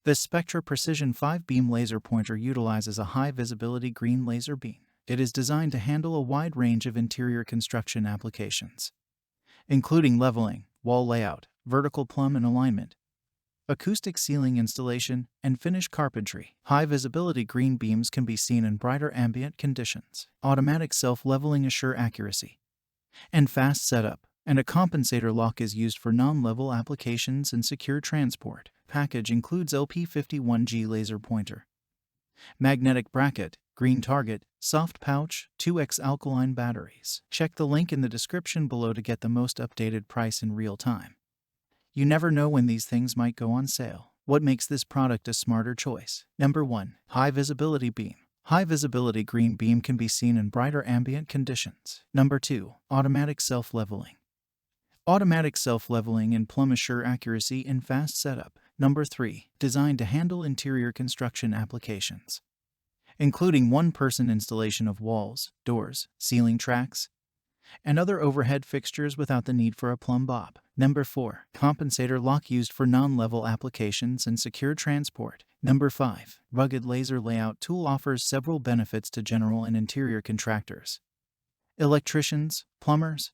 The Spectra Precision 5-beam laser pointer utilizes a high-visibility green laser beam. It is designed to handle a wide range of interior construction applications, including leveling, wall layout, vertical plumb and alignment, acoustic ceiling installation, and finish carpentry. High-visibility green beams can be seen in brighter ambient conditions. Automatic self-leveling assure accuracy and fast setup, and a compensator lock is used for non-level applications and secure transport. Package includes LP51G Laser Pointer, magnetic bracket, green target, soft pouch, 2x alkaline batteries. Check the link in the description below to get the most updated price in real time. You never know when these things might go on sale. What makes this product a smarter choice? Number 1. High visibility beam. High visibility green beam can be seen in brighter ambient conditions. Number 2. Automatic self-leveling. Automatic self-leveling and plumb assure accuracy in fast setup. Number 3. Designed to handle interior construction applications, including one-person installation of walls, doors, ceiling tracks, and other overhead fixtures without the need for a plumb bob. Number 4. Compensator lock used for non-level applications and secure transport. Number 5. Rugged laser layout tool offers several benefits to general and interior contractors, electricians, plumbers,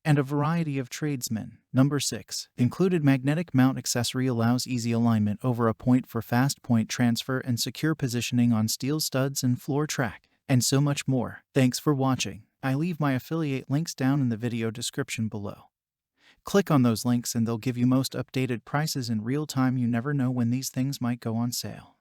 and a variety of tradesmen. Number 6. Included magnetic mount accessory allows easy alignment over a point for fast point transfer and secure positioning on steel studs and floor track, and so much more. Thanks for watching. I leave my affiliate links down in the video description below. Click on those links and they'll give you most updated prices in real time. You never know when these things might go on sale.